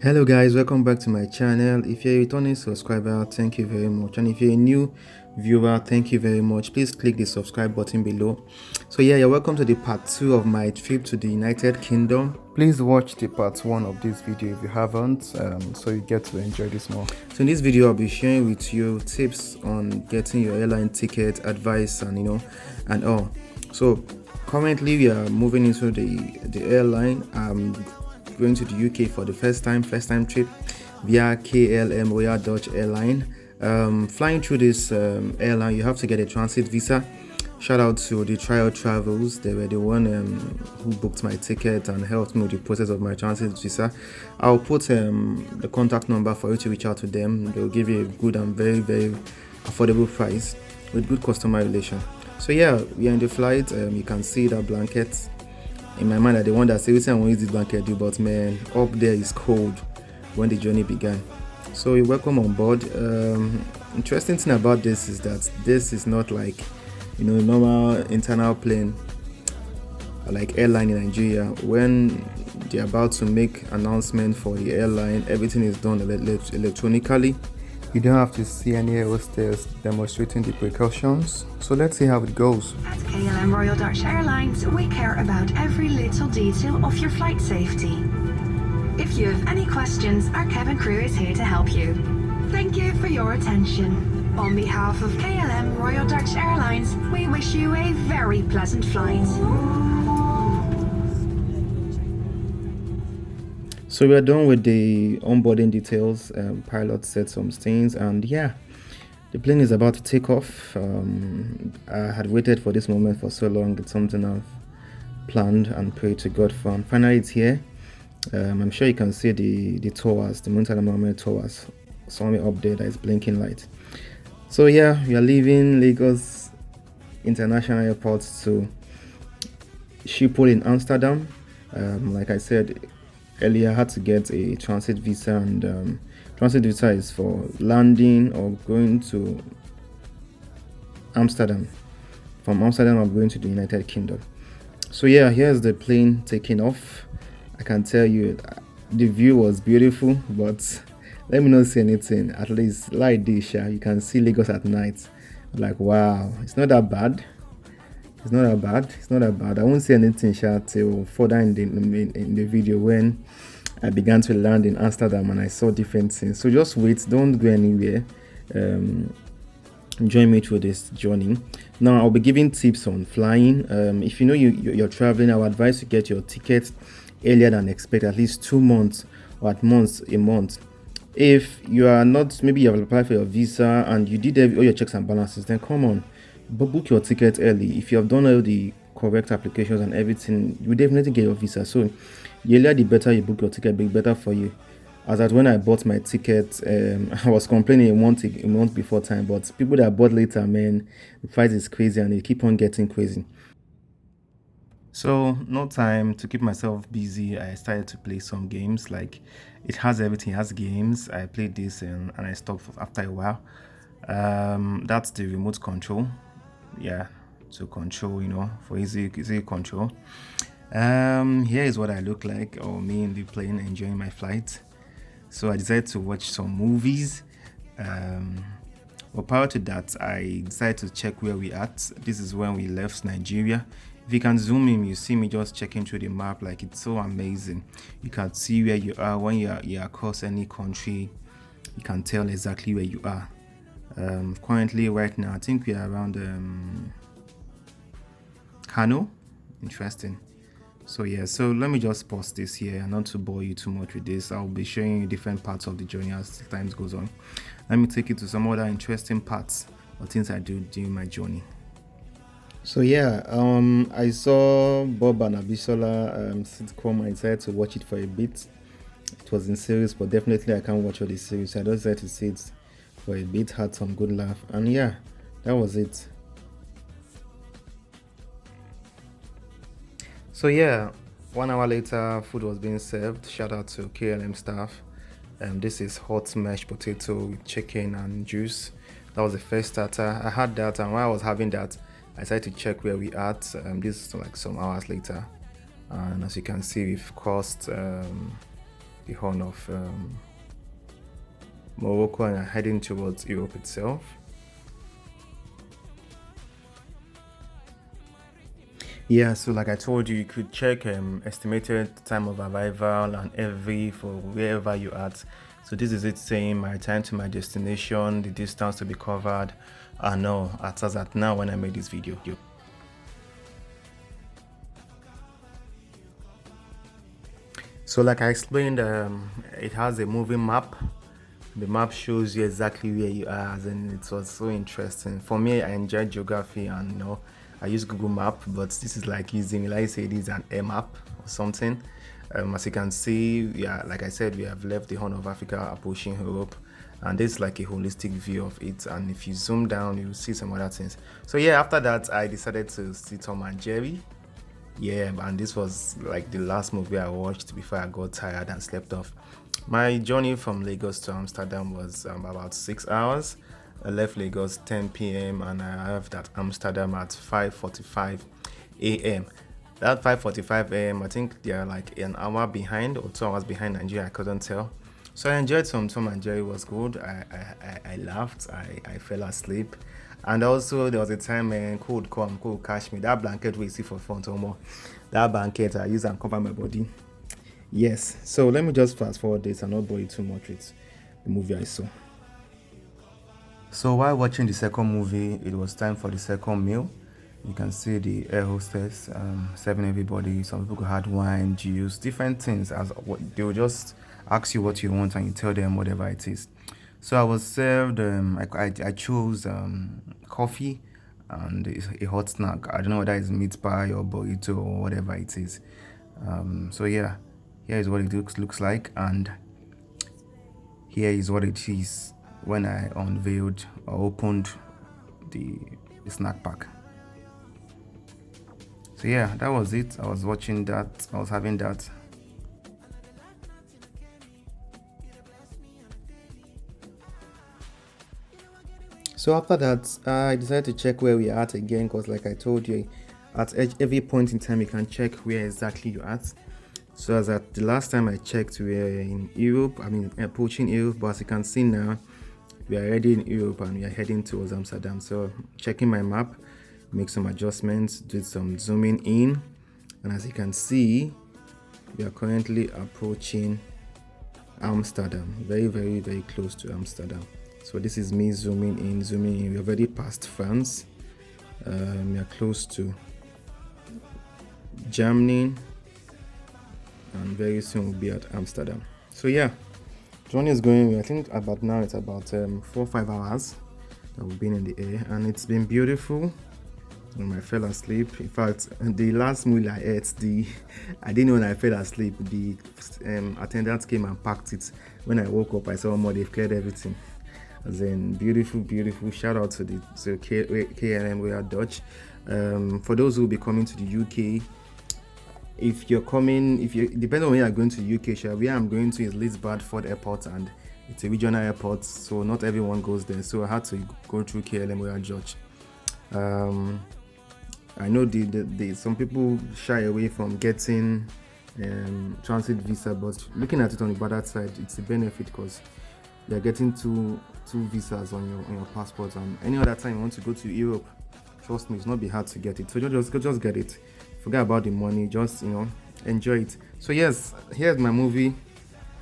Hello guys, welcome back to my channel. If you're a returning subscriber, thank you very much, and if you're a new viewer, thank you very much. Please click the subscribe button below. So yeah, you're welcome to the part 2 of my trip to the United Kingdom. Please watch the part 1 of this video if you haven't, so you get to enjoy this more. So in this video I'll be sharing with you tips on getting your airline ticket, advice, and and all. So currently we are moving into the airline. Going to the UK for the first time trip via KLM, Royal Dutch Airline. Flying through this airline, you have to get a transit visa. Shout out to the Trial Travels. They were the one who booked my ticket and helped me with the process of my transit visa. I'll put the contact number for you to reach out to them. They'll give you a good and very affordable price with good customer relation. So yeah, we are in the flight. You can see the blankets. In my mind, I the one that says I want to use this blanket do, but man, up there is cold when the journey began. So you're welcome on board. Interesting thing about this is that this is not like a normal internal plane like airline in Nigeria. When they're about to make announcement for the airline, everything is done electronically. You don't have to see any air hostess demonstrating the precautions. So let's see how it goes. At KLM Royal Dutch Airlines, we care about every little detail of your flight safety. If you have any questions, our cabin crew is here to help you. Thank you for your attention. On behalf of KLM Royal Dutch Airlines, we wish you a very pleasant flight. So we are done with the onboarding details. Pilot said some things, and yeah, the plane is about to take off. I had waited for this moment for so long. It's something I've planned and prayed to God for, and finally it's here. I'm sure you can see the towers, the Murtala Mohammed towers, somewhere up there that is blinking light. So yeah, we are leaving Lagos International Airport to Schiphol in Amsterdam. Like I said earlier, I had to get a transit visa, and transit visa is for landing or going to Amsterdam. From Amsterdam, I'm going to the United Kingdom. So yeah, here's the plane taking off. I can tell you the view was beautiful, but let me not say anything. At least like this, you can see Lagos at night. Like wow, it's not that bad. It's not that bad. I won't say anything till further in the video when I began to land in Amsterdam and I saw different things. So just wait, don't go anywhere. Join me through this journey. Now I'll be giving tips on flying. If you know you're traveling, I would advise you get your ticket earlier than expected, at least 2 months or at most a month. If you are not, maybe you have applied for your visa and you did all your checks and balances, then come on, book your ticket early. If you have done all the correct applications and everything, you definitely get your visa. So the earlier the better you book your ticket, be better for you. As that when I bought my ticket, I was complaining a month before time, but people that bought later, man, the price is crazy and they keep on getting crazy. So no time to keep myself busy. I started to play some games. Like it has everything. It has games. I played this and I stopped after a while. That's the remote control. Yeah, to control, for easy control. Here is what I look like, or me in the plane enjoying my flight. So I decided to watch some movies. But prior to that, I decided to check where we at. This is when we left Nigeria. If you can zoom in, you see me just checking through the map. Like it's so amazing. You can see where you are when you're across any country. You can tell exactly where you are. Currently right now I think we are around Kano. Interesting. So yeah, so let me just pause this here and not to bore you too much with this. I'll be showing you different parts of the journey as time goes on. Let me take you to some other interesting parts or things I do during my journey. So yeah, I saw Bob and Abisola sitcom. I decided to watch it for a bit. It was in series, but definitely I can't watch all the series. I just decided to see it for a bit, had some good laugh, and yeah, that was it. So yeah, 1 hour later, food was being served. Shout out to KLM staff. This is hot mashed potato with chicken and juice. That was the first starter. I had that, and while I was having that, I decided to check where we at. This is like some hours later, and as you can see, we've crossed the Horn of Morocco and are heading towards Europe itself. Yeah, so like I told you, you could check estimated time of arrival and every for wherever you're at. So this is it saying my time to my destination, the distance to be covered, and no, as at now when I made this video. So like I explained, it has a moving map. The map shows you exactly where you are, and it was so interesting. For me, I enjoy geography, and I use Google Map, but this is like using, like I say, this is an air map or something. As you can see, yeah, like I said, we have left the Horn of Africa, approaching Europe, and this is like a holistic view of it. And if you zoom down, you'll see some other things. So yeah, after that, I decided to see Tom and Jerry. Yeah, and this was like the last movie I watched before I got tired and slept off. My journey from Lagos to Amsterdam was about 6 hours. I left Lagos 10 p.m. and I arrived at Amsterdam at 5:45 a.m. That 5:45 a.m. I think they are like an hour behind or 2 hours behind Nigeria. I couldn't tell. So I enjoyed some Tom and Jerry. Was good. I laughed. I fell asleep. And also there was a time cold come, cold catch me. That blanket we see for front or more. That blanket I use and cover my body. Yes. So let me just fast forward this and not bore you too much with the movie I saw. So while watching the second movie, it was time for the second meal. You can see the air hostess serving everybody. Some people had wine, juice, different things. As what they will just ask you what you want and you tell them whatever it is. So I was served. I chose coffee and a hot snack. I don't know whether it's meat pie or burrito or whatever it is. So yeah, here is what it looks like, and here is what it is when I unveiled or opened the snack pack. So yeah, that was it. I was watching that. I was having that. So after that, I decided to check where we are at again, because like I told you, at every point in time you can check where exactly you're at. So as at the last time I checked, we were in Europe. I mean, approaching Europe, but as you can see now, we are already in Europe and we are heading towards Amsterdam. So checking my map, make some adjustments, did some zooming in, and as you can see, we are currently approaching Amsterdam. Very, very, very close to Amsterdam. So this is me zooming in, zooming in. We're already past France. We are close to Germany, and very soon we'll be at Amsterdam. So yeah, journey is going. I think about now it's about 4 or 5 hours that we've been in the air, and it's been beautiful. And I fell asleep. In fact, the last meal I ate, I didn't know when I fell asleep. The attendant came and packed it. When I woke up, I saw more. They've cleared everything. As in beautiful, beautiful. Shout out to KLM. We are Dutch. For those who will be coming to the UK, if you're depending on where you're going to the UK, sure, where I'm going to is Leeds Bradford Airport, and it's a regional airport, so not everyone goes there. So I had to go through KLM. We are Dutch. I know some people shy away from getting transit visa, but looking at it on the better side, it's a benefit because you're getting two visas on your passport, and any other time you want to go to Europe, trust me, it's not be hard to get it. So just get it. Forget about the money. Just enjoy it. So yes, here's my movie.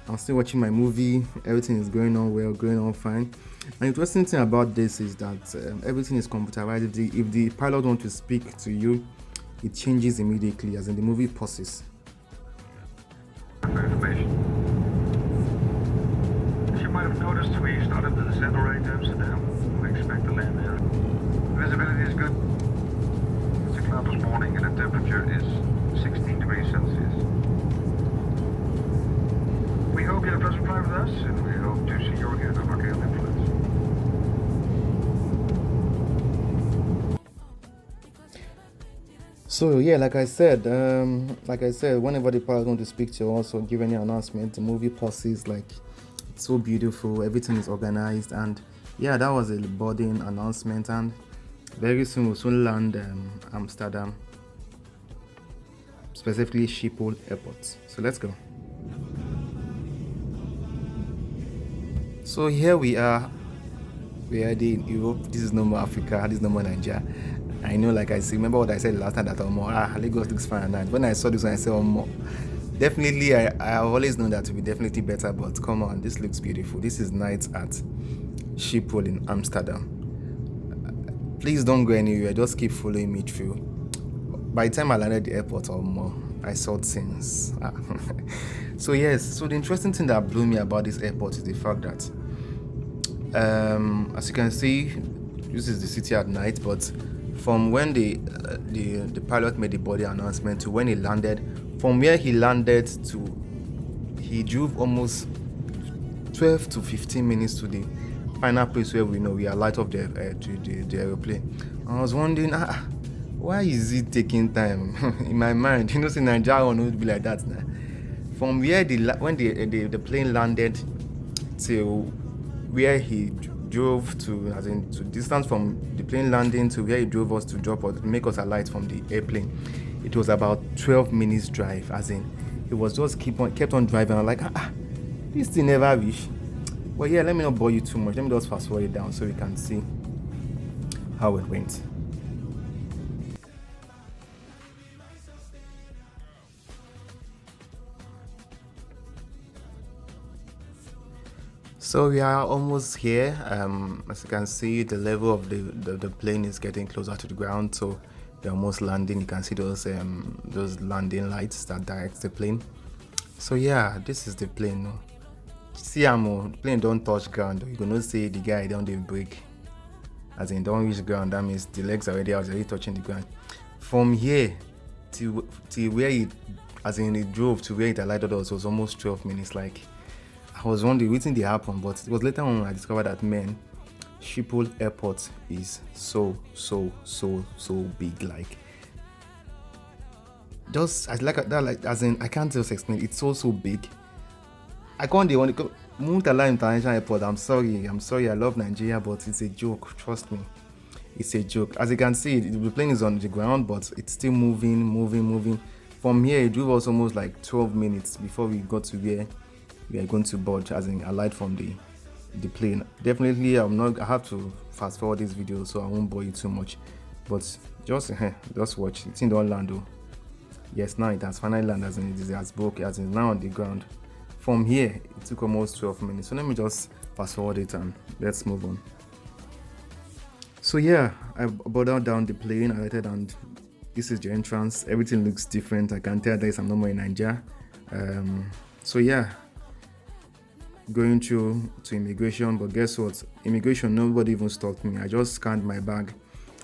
I'm still watching my movie. Everything is going on well, going on fine. An interesting thing about this is that everything is computerized. If the pilot wants to speak to you, it changes immediately, as in the movie pauses. Information. As you might have noticed, we started at the center right to Amsterdam. We expect to land there. Visibility is good. It's a cloudless morning and the temperature is 16 degrees Celsius. We hope you had a pleasant flight with us, and we hope to see you again on our KLM flights. So yeah, like I said, whenever the pilot wants to speak to you, also give any announcement, the movie pauses. Like, it's so beautiful, everything is organized, and yeah, that was a boarding announcement, and very soon we'll soon land Amsterdam, specifically Schiphol Airport. So let's go. So here we are. We are in Europe. This is no more Africa. This is no more Nigeria. I know, like I say, remember what I said last time that Lagos looks fine. And when I saw this one, I said, definitely, I've always known that it will be definitely better. But come on, this looks beautiful. This is night at Schiphol in Amsterdam. Please don't go anywhere. Just keep following me through. By the time I landed at the airport, I saw things. So yes, so the interesting thing that blew me about this airport is the fact that, as you can see, this is the city at night. But from when the pilot made the body announcement to when he landed, from where he landed to he drove almost 12 to 15 minutes to the final place where we alight off the aeroplane. I was wondering, why is it taking time? In my mind, in Nigeria would be like that now. From where when the plane landed till where he drove to, as in to distance from the plane landing to where he drove us to make us alight from the airplane, it was about 12 minutes drive. As in, it was just kept on driving. I'm like, this thing never reach. Well, yeah, let me not bore you too much. Let me just fast forward it down so we can see how it went. So we are almost here. As you can see, the level of the plane is getting closer to the ground, so we're almost landing. You can see those landing lights that direct the plane. So yeah, this is the plane. No? See, the plane don't touch ground. You gonna see the guy don't do brake. As in, don't reach ground. That means the legs are already touching the ground. From here to where it drove to where it alighted us was almost 12 minutes. Like, I was wondering what did happen, but it was later on I discovered that Schiphol Airport is so big. Like, just as like that, like as in I can't just explain. It's so big. I can't want to Murtala International Airport. I'm sorry. I love Nigeria, but it's a joke. Trust me, it's a joke. As you can see, the plane is on the ground, but it's still moving. From here, it drove us almost like 12 minutes before we got to where we are going to board, as in alight from the plane. Definitely, I have to fast forward this video, so I won't bore you too much. But just watch. It's in the land. Yes, now it has finally landed, as in it has broke, as in now on the ground. From here, it took almost 12 minutes. So let me just fast forward it and let's move on. So yeah, I boarded down the plane, I alighted, and this is the entrance. Everything looks different. I can tell I'm no more in Nigeria. So yeah, going through to immigration, but guess what? Immigration, nobody even stopped me. I just scanned my bag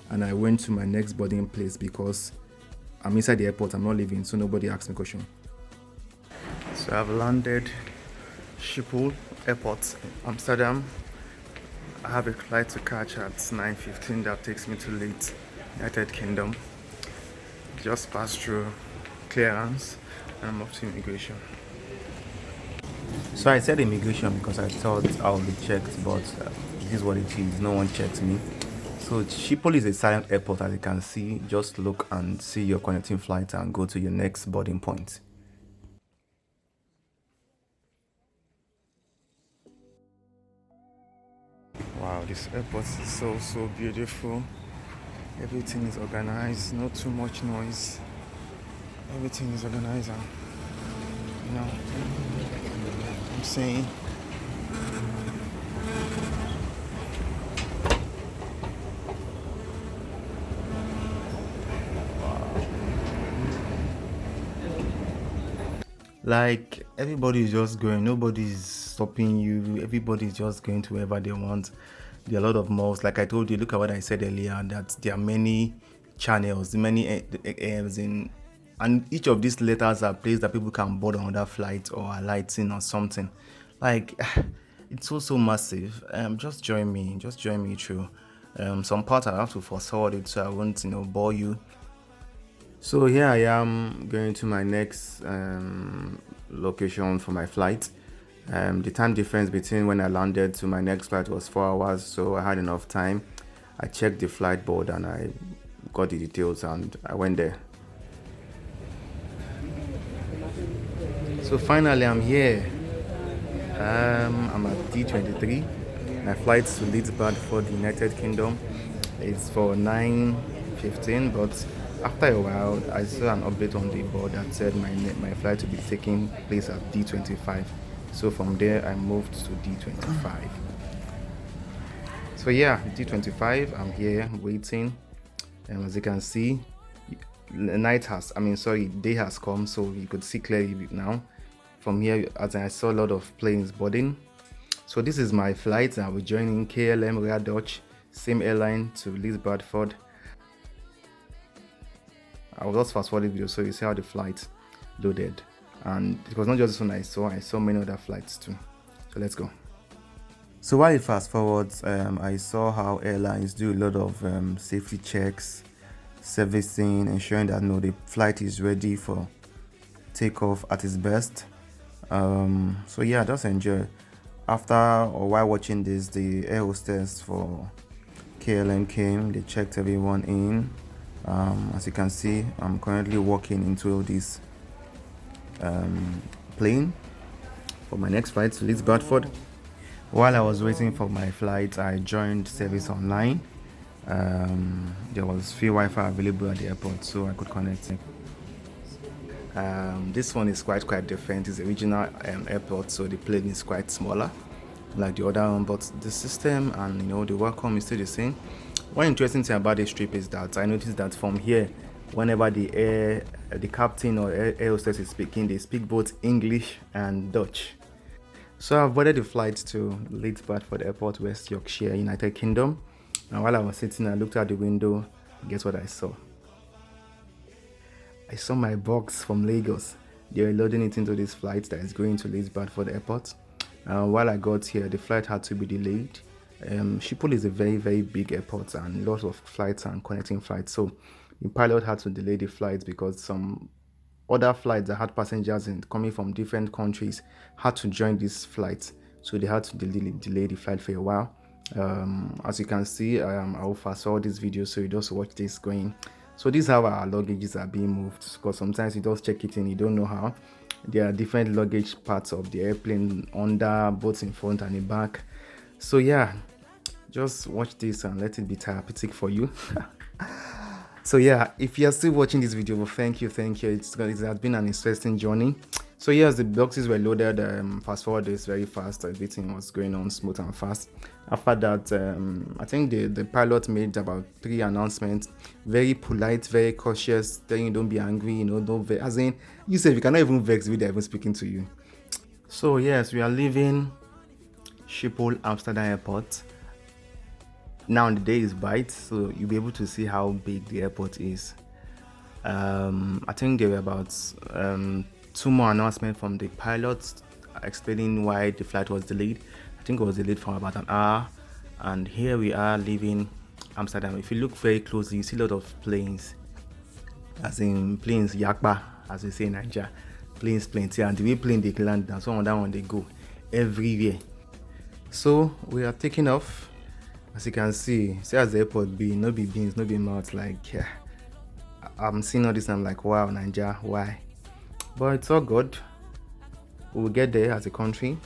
and I went to my next boarding place because I'm inside the airport. I'm not leaving, so nobody asked me a question. So I've landed Schiphol Airport in Amsterdam. I have a flight to catch at 9:15 that takes me to late United Kingdom. Just passed through clearance and I'm off to immigration. So I said immigration because I thought I would be checked, but this is what it is. No one checked me. So Schiphol is a silent airport, as you can see. Just look and see your connecting flight and go to your next boarding point. Wow, this airport is so beautiful. Everything is organized, not too much noise. Everything is organized, and I'm saying like everybody is just going, nobody's stopping you, everybody is just going to wherever they want. There are a lot of malls, like I told you. Look at what I said earlier, that there are many channels, many airs in, and each of these letters are places that people can board on other flights or alight in or something. Like, it's so massive. Just join me through. Some part I have to fast forward it so I won't bore you. So here I am going to my next location for my flight. The time difference between when I landed to my next flight was 4 hours, so I had enough time. I checked the flight board and I got the details and I went there. So finally I'm here. I'm at D23. My flight to Leeds Bradford, United Kingdom, is for 9:15. But after a while, I saw an update on the board that said my flight will be taking place at D25. So from there, I moved to D25. So yeah, D25. I'm here waiting, and as you can see, day has come, so you could see clearly now. From here, as I saw a lot of planes boarding. So this is my flight. I will join in KLM Royal Dutch, same airline, to Leeds Bradford. I will just fast forward the video so you see how the flight loaded. And it was not just this one I saw many other flights too. So let's go. So while it fast forwards, I saw how airlines do a lot of safety checks, servicing, ensuring that the flight is ready for takeoff at its best. So yeah, just enjoy. After or while watching this, the air hostess for KLM came. They checked everyone in. As you can see, I'm currently walking into this plane for my next flight to Leeds Bradford. While I was waiting for my flight, I joined service online. There was free Wi-Fi available at the airport, so I could connect. This one is quite different. It's a regional airport, so the plane is quite smaller like the other one, but the system and the welcome is still the same. One interesting thing about this trip is that I noticed that from here, whenever the captain or air hostess is speaking, they speak both English and Dutch. So I've boarded the flight to Leeds Bradford Airport, West Yorkshire, United Kingdom. And while I was sitting, I looked out the window. Guess what I saw? I saw my box from Lagos. They were loading it into this flight that is going to Leeds Bradford Airport. While I got here, the flight had to be delayed. Schiphol is a very big airport and lots of flights and connecting flights. So the pilot had to delay the flights because some other flights that had passengers coming from different countries had to join this flight. So they had to delay the flight for a while. As you can see, I will fast forward this video so you just watch this going. So this is how our luggages are being moved, because sometimes you just check it in, you don't know how. There are different luggage parts of the airplane, under, both in front and in back. So yeah, just watch this and let it be therapeutic for you. So yeah, if you are still watching this video, well, thank you. It has been an interesting journey. So yes, the boxes were loaded. Fast forward this very fast. Everything was going on smooth and fast. After that, I think the pilot made about 3 announcements. Very polite, very cautious, telling you don't be angry, don't vex. As in, you said you cannot even vex with even speaking to you. So yes, we are leaving Schiphol, Amsterdam Airport. Now the day is bright, so you'll be able to see how big the airport is. I think there were about 2 more announcements from the pilots explaining why the flight was delayed. I think it was delayed for about an hour. And here we are leaving Amsterdam. If you look very closely, you see a lot of planes. As in planes, yakba, as we say in Nigeria. Planes, yeah. And the way plane they land, and some of that one they go everywhere. So we are taking off. As you can see as the airport be, no be beans, no be mouths. Like, yeah, I'm seeing all this and I'm like, wow, Nigeria, why? But it's all good. We'll get there as a country.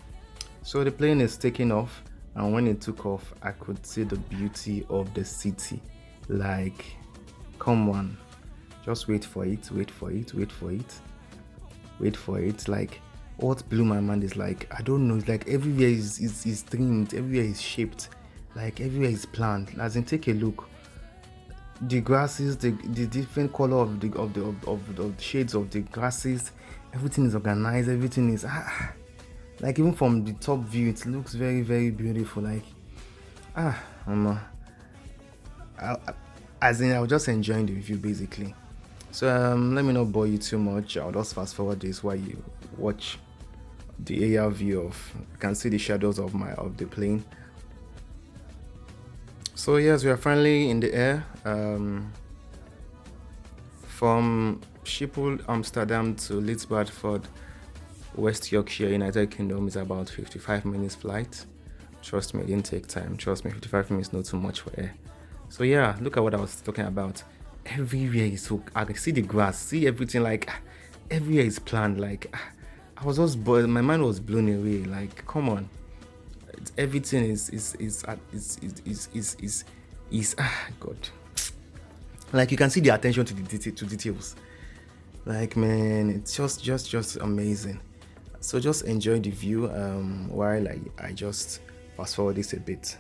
So the plane is taking off, and when it took off, I could see the beauty of the city. Like, come on, just wait for it. Like, what blew my mind is like, I don't know, it's like everywhere is trimmed, everywhere is shaped, like everywhere is planned. As in, take a look. The grasses, the different color of the shades of the grasses, everything is organized, everything is like, even from the top view it looks very beautiful. Like, as in, I was just enjoying the view basically. So let me not bore you too much. I'll just fast forward this while you watch the air view of, you can see the shadows of the plane. So yes, we are finally in the air. From Schiphol, Amsterdam to Leeds Bradford, West Yorkshire, United Kingdom is about 55 minutes flight. Trust me, it didn't take time. Trust me, 55 minutes not too much for air. So yeah, look at what I was talking about. Everywhere is so, I can see the grass, see everything, like everywhere is planned. Like, I was just my mind was blown away. Like, come on, everything is God. Like, you can see the attention to details. Like, man, it's just amazing. So just enjoy the view while I just fast forward this a bit.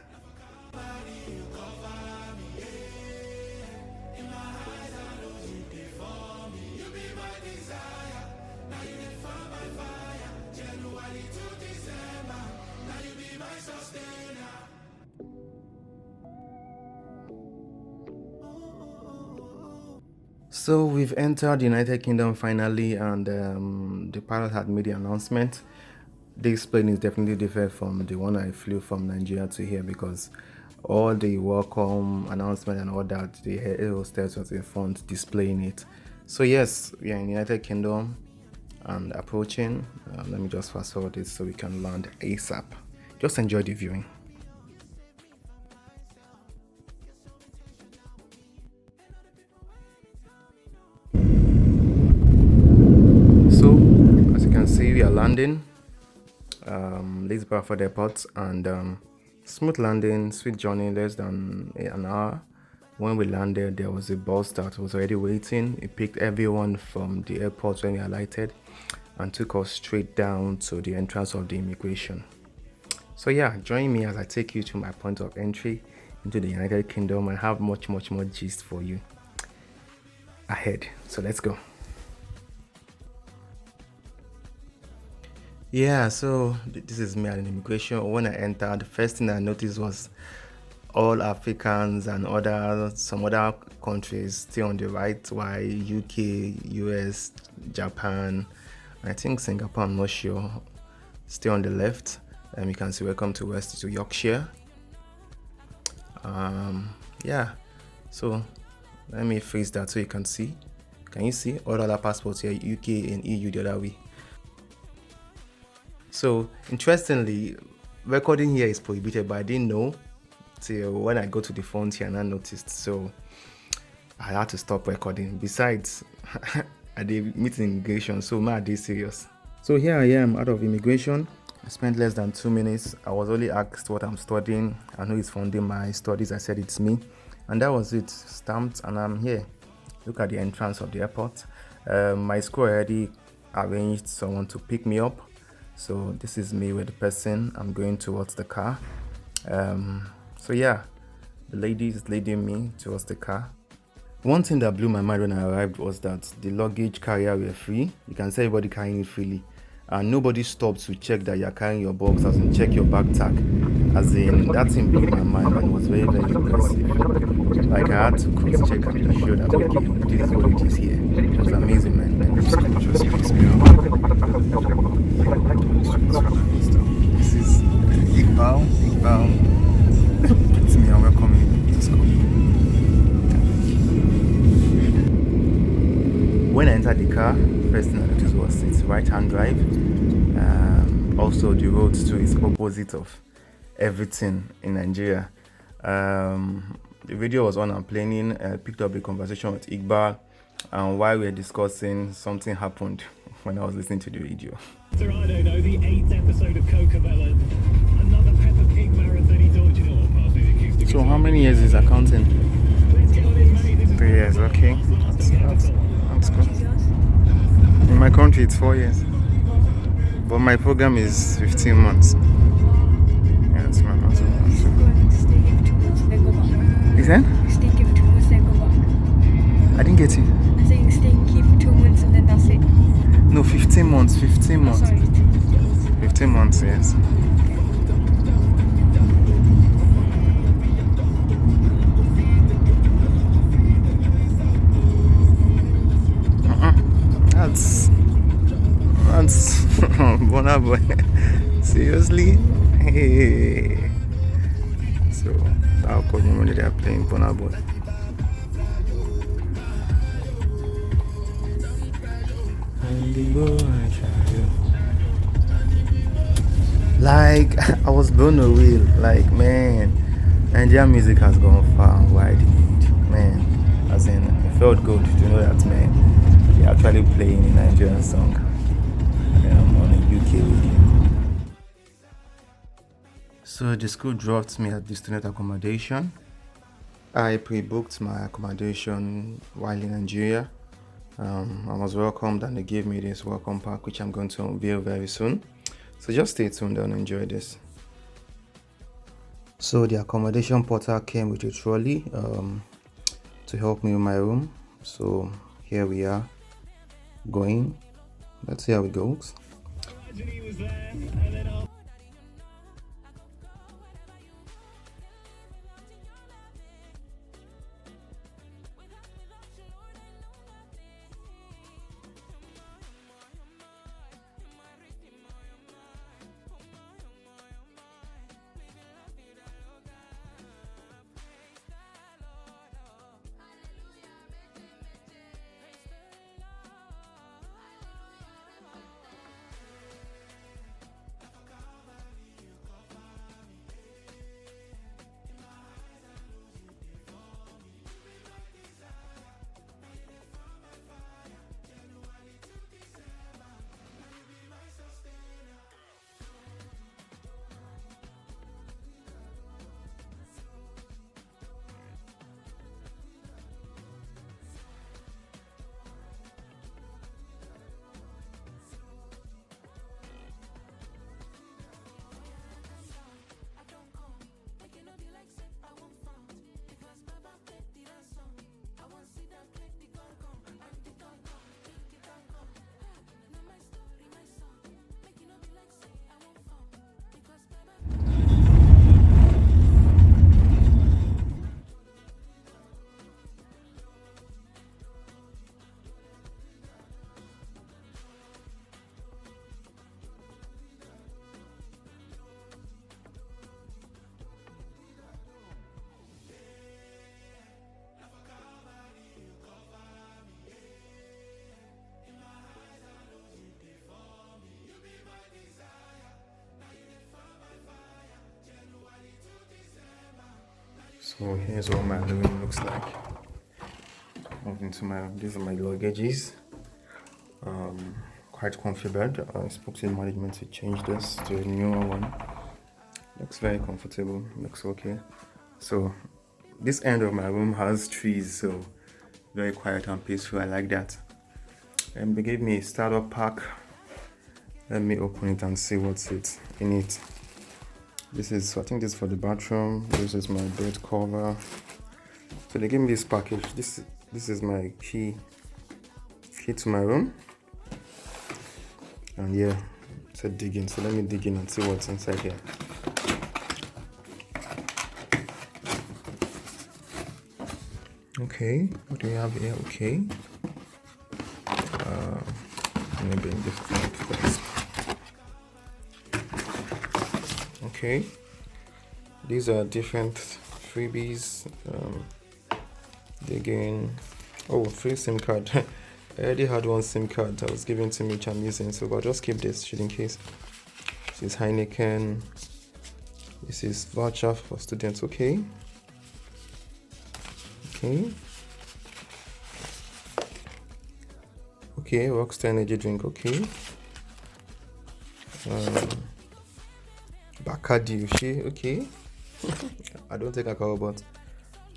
So we've entered the United Kingdom finally, and the pilot had made the announcement. This plane is definitely different from the one I flew from Nigeria to here, because all the welcome announcement and all that, the air hostess was in front displaying it. So yes, we are in the United Kingdom and approaching. Let me just fast forward this so we can land ASAP. Just enjoy the viewing. So as you can see, we are landing Lisbon for the airport, and smooth landing, sweet journey, less than an hour. When we landed, there was a bus that was already waiting. It picked everyone from the airport when we alighted and took us straight down to the entrance of the immigration. So yeah, join me as I take you to my point of entry into the United Kingdom. I have much more gist for you ahead. So let's go. Yeah, so this is me at an immigration. When I entered, the first thing I noticed was all Africans and some other countries still on the right, while UK, US, Japan, I think Singapore, I'm not sure, still on the left. You can see welcome to West to Yorkshire. Yeah, so let me freeze that so you can see. Can you see all other passports here, UK and EU the other way? So interestingly, recording here is prohibited, but I didn't know till when I go to the front here and I noticed. So I had to stop recording. Besides, I did meet immigration, so I did serious. So here I am out of immigration. I spent less than 2 minutes. I was only asked what I'm studying and who is funding my studies. I said it's me, and that was it. Stamped, and I'm here. Look at the entrance of the airport. My school already arranged someone to pick me up. So this is me with the person. I'm going towards the car. So yeah, the lady is leading me towards the car. One thing that blew my mind when I arrived was that the luggage carrier were free. You can see everybody carrying it freely, and nobody stopped to check that you're carrying your box, as in check your back tag. As in, that thing blew my mind and was very impressive. Like, I had to cross check and be sure that okay, this is what it is here. It was amazing, man. And this just pissed me off. This is Iqbal. It's me and welcome. Let's go. When I entered the car, first thing I noticed was it's right-hand drive. Also, the road too is opposite of everything in Nigeria. The video was on and playing. Picked up a conversation with Iqbal, and while we were discussing, something happened when I was listening to the video. I don't know, the 8th episode of Cocobella, another Peppa Pig marathon. He thought, you know what, pass me the keys to So how many years is accounting? Let's get on in, mate. 3 years, okay. That's good. In my country, it's 4 years. But my program is 15 months. Yeah, it's my master. Is that? Stay here for 2 months, then go back. I didn't get it. I think stay here for 2 months and then that's it. No, 15 months. 15 months. Sorry. 15 months, yes. That's Bona boy. Seriously? Hey. So how come when they are playing Bona boy? Like, I was blown away. Like, man, Nigerian music has gone far and wide, man. As in, it felt good to know that, man, they're actually playing a Nigerian song. Yeah, money. So the school dropped me at the student accommodation. I pre-booked my accommodation while in Nigeria. I was welcomed and they gave me this welcome pack, which I'm going to unveil very soon. So just stay tuned and enjoy this. So the accommodation porter came with a trolley to help me with my room. So here we are going. Let's see how it goes. Imagine he was there, and then after. So here's what my living looks like. Moving to my, these are my luggages. Quite comfy bed. I spoke to the management to change this to a newer one. Looks very comfortable. Looks okay. So this end of my room has trees, so very quiet and peaceful. I like that. And they gave me a starter pack. Let me open it and see what's in it. This is, I think this is for the bathroom. This is my bed cover. So they gave me this package. This is my key to my room. And yeah, it's a dig in. So let me dig in and see what's inside here. Okay, what do we have here? Okay. Let me bring this up first. Okay, these are different freebies. Again, oh, free SIM card. I already had one SIM card that was given to me, which I'm using, so I'll just keep this shit in case. This is Heineken. This is voucher for students. Okay. Okay, Rockstar energy drink. Okay. Bacardi, okay. I don't take alcohol, but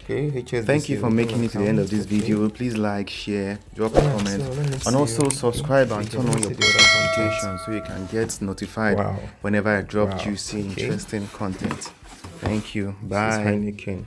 okay. HSBC. Thank you for making it to the end of this video. Please like, share, drop a comment, and also subscribe and turn on your notifications so you can get notified whenever I drop juicy, interesting content. Thank you. Bye. This is Heineken.